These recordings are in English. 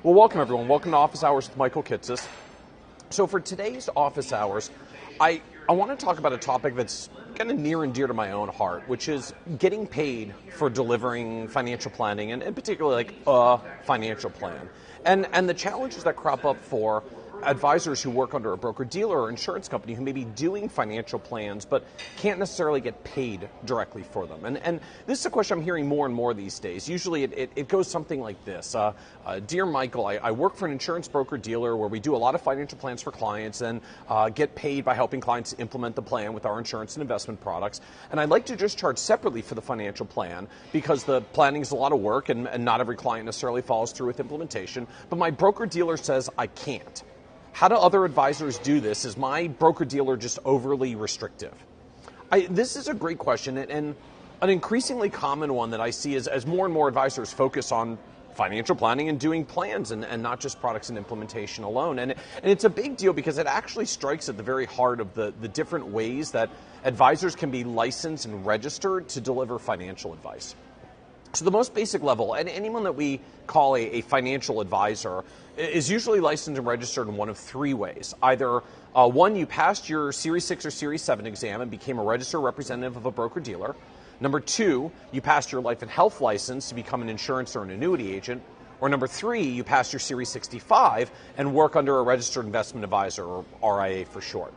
Well, welcome everyone. Welcome to Office Hours with Michael Kitces. So for today's Office Hours, I want to talk about a topic that's kind of near and dear to my own heart, which is getting paid for delivering financial planning, and in particular, like a financial plan. And the challenges that crop up for advisors who work under a broker-dealer or insurance company who may be doing financial plans but can't necessarily get paid directly for them. And this is a question I'm hearing more and more these days. Usually it goes something like this. Dear Michael, I work for an insurance broker-dealer where we do a lot of financial plans for clients and get paid by helping clients implement the plan with our insurance and investment products. And I'd like to just charge separately for the financial plan because the planning is a lot of work and not every client necessarily follows through with implementation. But my broker-dealer says I can't. How do other advisors do this? Is my broker-dealer just overly restrictive? This is a great question, and an increasingly common one that I see as more and more advisors focus on financial planning and doing plans and not just products and implementation alone. And it's a big deal because it actually strikes at the very heart of the different ways that advisors can be licensed and registered to deliver financial advice. So the most basic level, and anyone that we call a financial advisor is usually licensed and registered in one of three ways. Either one, you passed your Series 6 or Series 7 exam and became a registered representative of a broker-dealer. Number two, you passed your life and health license to become an insurance or an annuity agent. Or number three, you passed your Series 65 and work under a registered investment advisor, or RIA for short.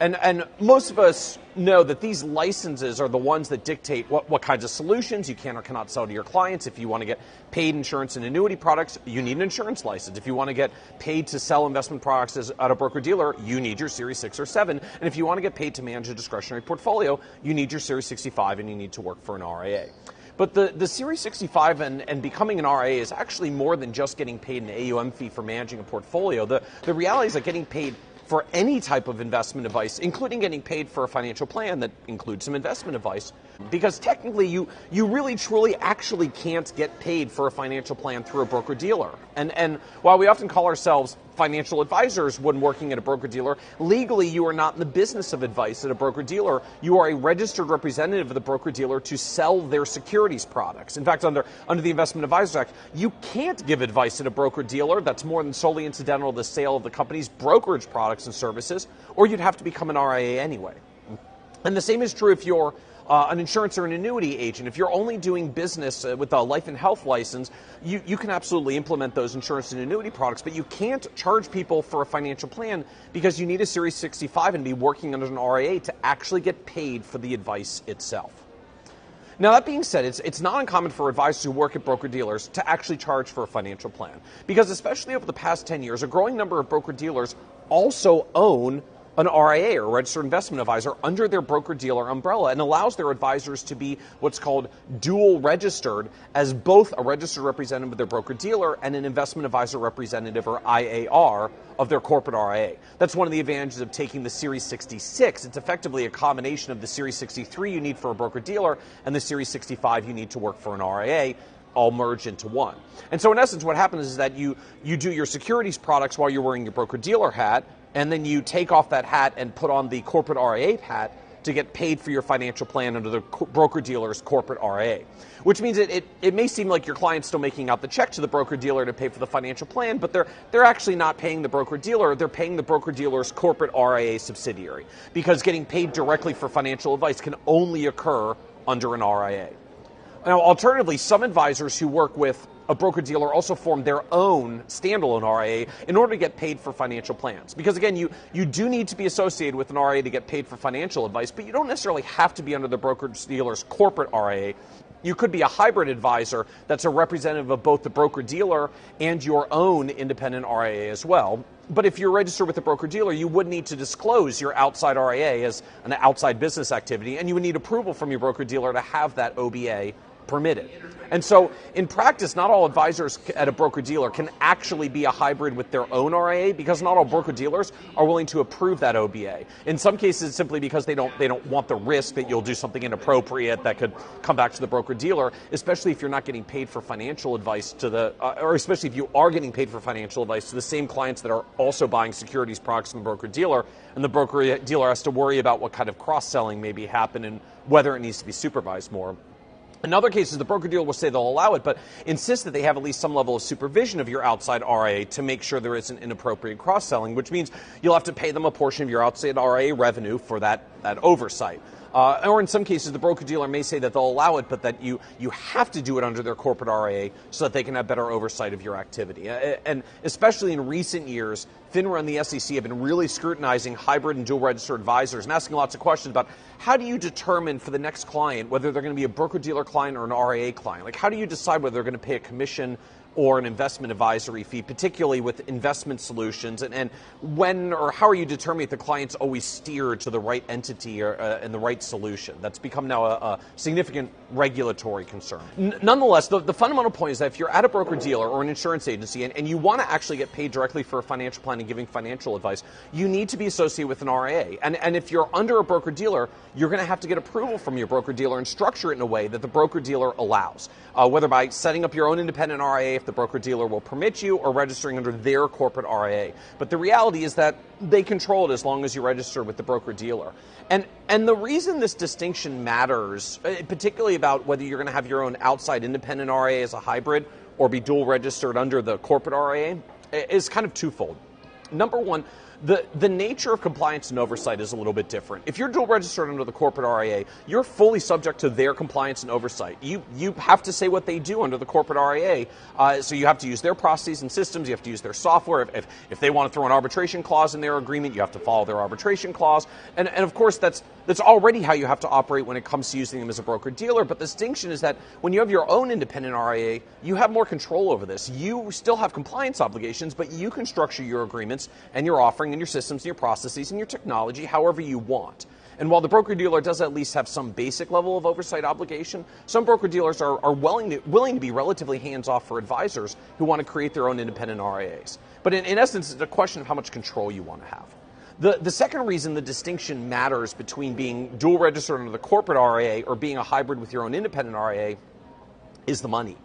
And most of us know that these licenses are the ones that dictate what kinds of solutions you can or cannot sell to your clients. If you want to get paid insurance and annuity products, you need an insurance license. If you want to get paid to sell investment products at a broker-dealer, you need your Series 6 or 7. And if you want to get paid to manage a discretionary portfolio, you need your Series 65 and you need to work for an RIA. But the Series 65 and becoming an RIA is actually more than just getting paid an AUM fee for managing a portfolio. The reality is that getting paid for any type of investment advice, including getting paid for a financial plan that includes some investment advice, because technically you really truly actually can't get paid for a financial plan through a broker-dealer. And while we often call ourselves financial advisors when working at a broker-dealer, legally you are not in the business of advice at a broker-dealer. You are a registered representative of the broker-dealer to sell their securities products. In fact, under the Investment Advisors Act, you can't give advice at a broker-dealer that's more than solely incidental to the sale of the company's brokerage products and services, or you'd have to become an RIA anyway. And the same is true if you're an insurance or an annuity agent. If you're only doing business with a life and health license, you can absolutely implement those insurance and annuity products, but you can't charge people for a financial plan because you need a Series 65 and be working under an RIA to actually get paid for the advice itself. Now, that being said, it's not uncommon for advisors who work at broker-dealers to actually charge for a financial plan, because especially over the past 10 years, a growing number of broker-dealers also own an RIA, or a registered investment advisor, under their broker-dealer umbrella, and allows their advisors to be what's called dual registered as both a registered representative of their broker-dealer and an investment advisor representative, or IAR, of their corporate RIA. That's one of the advantages of taking the Series 66. It's effectively a combination of the Series 63 you need for a broker-dealer and the Series 65 you need to work for an RIA, all merge into one. And so in essence, what happens is that you do your securities products while you're wearing your broker-dealer hat, and then you take off that hat and put on the corporate RIA hat to get paid for your financial plan under the broker-dealer's corporate RIA. Which means it may seem like your client's still making out the check to the broker-dealer to pay for the financial plan, but they're actually not paying the broker-dealer, they're paying the broker-dealer's corporate RIA subsidiary, because getting paid directly for financial advice can only occur under an RIA. Now, alternatively, some advisors who work with a broker-dealer also form their own standalone RIA in order to get paid for financial plans. Because again, you do need to be associated with an RIA to get paid for financial advice, but you don't necessarily have to be under the broker-dealer's corporate RIA. You could be a hybrid advisor that's a representative of both the broker-dealer and your own independent RIA as well. But if you're registered with a broker-dealer, you would need to disclose your outside RIA as an outside business activity, and you would need approval from your broker-dealer to have that OBA permitted. And so in practice, not all advisors at a broker-dealer can actually be a hybrid with their own RIA, because not all broker-dealers are willing to approve that OBA. In some cases, simply because they don't want the risk that you'll do something inappropriate that could come back to the broker-dealer, especially if you're not getting paid for financial advice to the, or especially if you are getting paid for financial advice to the same clients that are also buying securities products from the broker-dealer, and the broker-dealer has to worry about what kind of cross-selling maybe happened and whether it needs to be supervised more. In other cases, the broker-dealer will say they'll allow it, but insist that they have at least some level of supervision of your outside RIA to make sure there isn't inappropriate cross-selling, which means you'll have to pay them a portion of your outside RIA revenue for that oversight. Or in some cases, the broker-dealer may say that they'll allow it, but that you have to do it under their corporate RIA so that they can have better oversight of your activity. And especially in recent years, FINRA and the SEC have been really scrutinizing hybrid and dual registered advisors and asking lots of questions about how do you determine for the next client whether they're going to be a broker-dealer client or an RIA client? Like, how do you decide whether they're going to pay a commission or an investment advisory fee, particularly with investment solutions, and when or how are you determining if the client's always steered to the right entity or and the right solution? That's become now a significant regulatory concern. Nonetheless, the fundamental point is that if you're at a broker-dealer or an insurance agency and you want to actually get paid directly for a financial plan and giving financial advice, you need to be associated with an RIA. And if you're under a broker-dealer, you're going to have to get approval from your broker-dealer and structure it in a way that the broker-dealer allows, whether by setting up your own independent RIA if the broker-dealer will permit you, or registering under their corporate RIA. But the reality is that they control it as long as you register with the broker-dealer. And the reason this distinction matters, particularly about whether you're going to have your own outside independent RIA as a hybrid or be dual registered under the corporate RIA, is kind of twofold. Number one, the nature of compliance and oversight is a little bit different. If you're dual registered under the corporate RIA, you're fully subject to their compliance and oversight. You have to say what they do under the corporate RIA, so you have to use their processes and systems, you have to use their software. If they want to throw an arbitration clause in their agreement, you have to follow their arbitration clause. And of course, that's already how you have to operate when it comes to using them as a broker-dealer. But the distinction is that when you have your own independent RIA, you have more control over this. You still have compliance obligations, but you can structure your agreements and your offering and your systems and your processes and your technology however you want. And while the broker-dealer does at least have some basic level of oversight obligation, some broker-dealers are willing to be relatively hands-off for advisors who want to create their own independent RIAs. But in essence, it's a question of how much control you want to have. The second reason the distinction matters between being dual registered under the corporate RIA or being a hybrid with your own independent RIA is the money.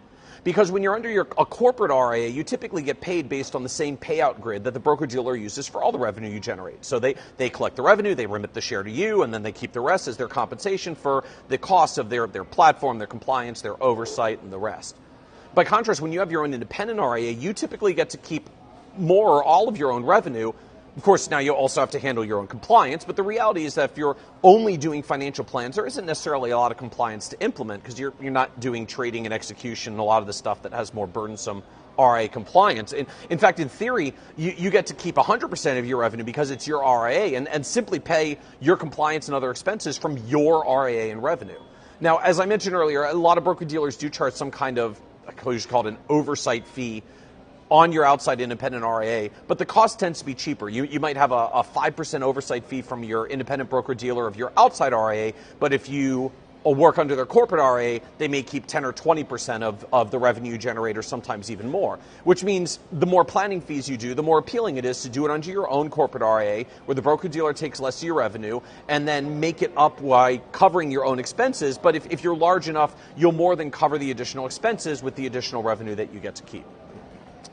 Because when you're under a corporate RIA, you typically get paid based on the same payout grid that the broker-dealer uses for all the revenue you generate. So they collect the revenue, they remit the share to you, and then they keep the rest as their compensation for the cost of their platform, their compliance, their oversight, and the rest. By contrast, when you have your own independent RIA, you typically get to keep more or all of your own revenue. Of course, now you also have to handle your own compliance, but the reality is that if you're only doing financial plans, there isn't necessarily a lot of compliance to implement because you're not doing trading and execution and a lot of the stuff that has more burdensome RIA compliance. In fact, in theory, you get to keep 100% of your revenue because it's your RIA and simply pay your compliance and other expenses from your RIA and revenue. Now, as I mentioned earlier, a lot of broker-dealers do charge some kind of, I just call it an oversight fee on your outside independent RIA, but the cost tends to be cheaper. You might have a 5% oversight fee from your independent broker-dealer of your outside RIA, but if you work under their corporate RIA, they may keep 10 or 20% of the revenue you generate, or sometimes even more, which means the more planning fees you do, the more appealing it is to do it under your own corporate RIA, where the broker-dealer takes less of your revenue, and then make it up by covering your own expenses. But if you're large enough, you'll more than cover the additional expenses with the additional revenue that you get to keep.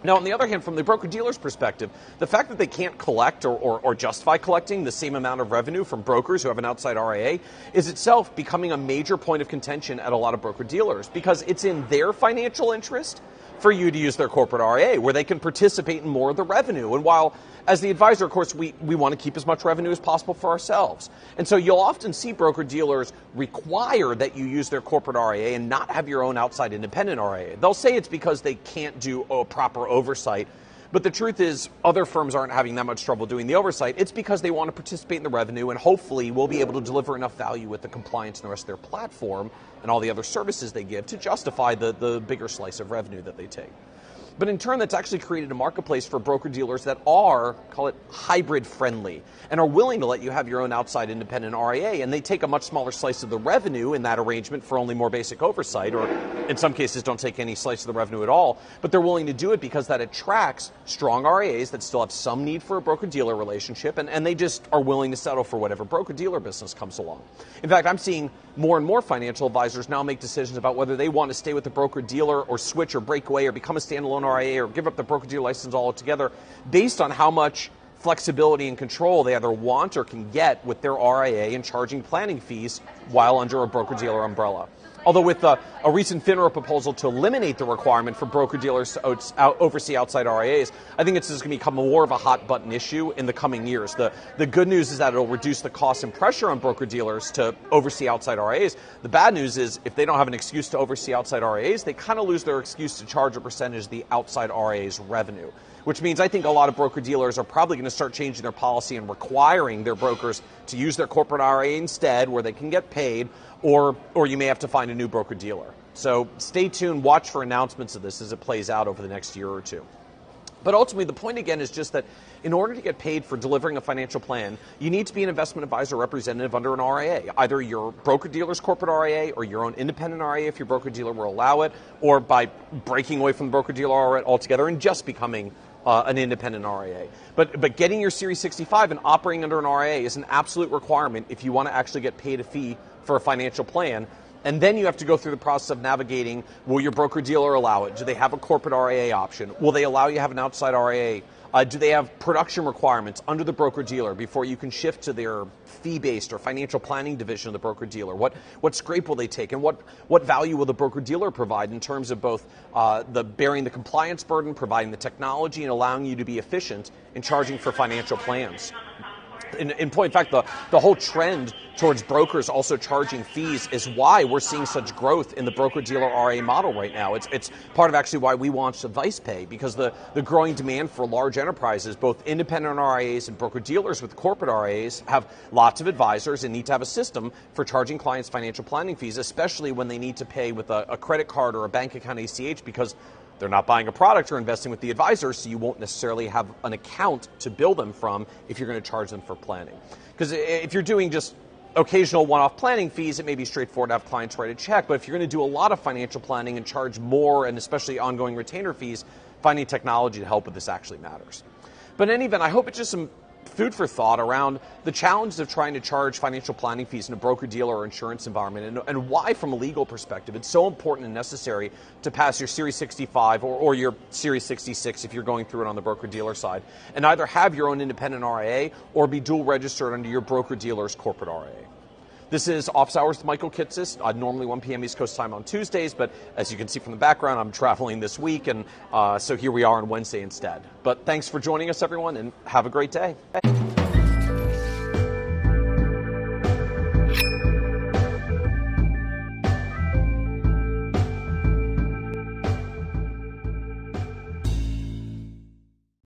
Now, on the other hand, from the broker-dealer's perspective, the fact that they can't collect or justify collecting the same amount of revenue from brokers who have an outside RIA is itself becoming a major point of contention at a lot of broker-dealers, because it's in their financial interest for you to use their corporate RIA, where they can participate in more of the revenue. And while, as the advisor, of course, we want to keep as much revenue as possible for ourselves. And so you'll often see broker-dealers require that you use their corporate RIA and not have your own outside independent RIA. They'll say it's because they can't do a proper oversight. But the truth is, other firms aren't having that much trouble doing the oversight. It's because they want to participate in the revenue, and hopefully will be able to deliver enough value with the compliance and the rest of their platform and all the other services they give to justify the bigger slice of revenue that they take. But in turn, that's actually created a marketplace for broker-dealers that are, call it, hybrid-friendly, and are willing to let you have your own outside independent RIA, and they take a much smaller slice of the revenue in that arrangement for only more basic oversight, or in some cases don't take any slice of the revenue at all, but they're willing to do it because that attracts strong RIAs that still have some need for a broker-dealer relationship, and they just are willing to settle for whatever broker-dealer business comes along. In fact, I'm seeing more and more financial advisors now make decisions about whether they want to stay with the broker-dealer or switch or break away or become a standalone RIA or give up the broker-dealer license altogether based on how much flexibility and control they either want or can get with their RIA and charging planning fees while under a broker-dealer umbrella. Although with a recent FINRA proposal to eliminate the requirement for broker-dealers to oversee outside RIAs, I think it's just going to become more of a hot-button issue in the coming years. The good news is that it'll reduce the cost and pressure on broker-dealers to oversee outside RIAs. The bad news is if they don't have an excuse to oversee outside RIAs, they kind of lose their excuse to charge a percentage of the outside RIA's revenue, which means I think a lot of broker-dealers are probably going to start changing their policy and requiring their brokers to use their corporate RIA instead, where they can get paid, or you may have to find a new broker-dealer. So stay tuned, watch for announcements of this as it plays out over the next year or two. But ultimately, the point again is just that in order to get paid for delivering a financial plan, you need to be an investment advisor representative under an RIA, either your broker-dealer's corporate RIA or your own independent RIA if your broker-dealer will allow it, or by breaking away from the broker-dealer altogether and just becoming an independent RIA. But getting your Series 65 and operating under an RIA is an absolute requirement if you want to actually get paid a fee for a financial plan. And then you have to go through the process of navigating, will your broker-dealer allow it? Do they have a corporate RIA option? Will they allow you to have an outside RIA? Do they have production requirements under the broker-dealer before you can shift to their fee-based or financial planning division of the broker-dealer? What scrape will they take, and what value will the broker-dealer provide in terms of both bearing the compliance burden, providing the technology, and allowing you to be efficient in charging for financial plans? In point of fact, the whole trend towards brokers also charging fees is why we're seeing such growth in the broker-dealer RIA model right now. It's part of actually why we launched AdvicePay, because the growing demand for large enterprises, both independent RIAs and broker-dealers with corporate RIAs, have lots of advisors and need to have a system for charging clients financial planning fees, especially when they need to pay with a credit card or a bank account ACH, because they're not buying a product or investing with the advisor, so you won't necessarily have an account to bill them from if you're going to charge them for planning. Because if you're doing just occasional one-off planning fees, it may be straightforward to have clients write a check. But if you're going to do a lot of financial planning and charge more, and especially ongoing retainer fees, finding technology to help with this actually matters. But in any event, I hope it's just some food for thought around the challenges of trying to charge financial planning fees in a broker-dealer or insurance environment, and why, from a legal perspective, it's so important and necessary to pass your Series 65 or your Series 66 if you're going through it on the broker-dealer side, and either have your own independent RIA or be dual registered under your broker-dealer's corporate RIA. This is Office Hours with Michael Kitces, normally 1 p.m. East Coast time on Tuesdays, but as you can see from the background, I'm traveling this week, and so here we are on Wednesday instead. But thanks for joining us, everyone, and have a great day.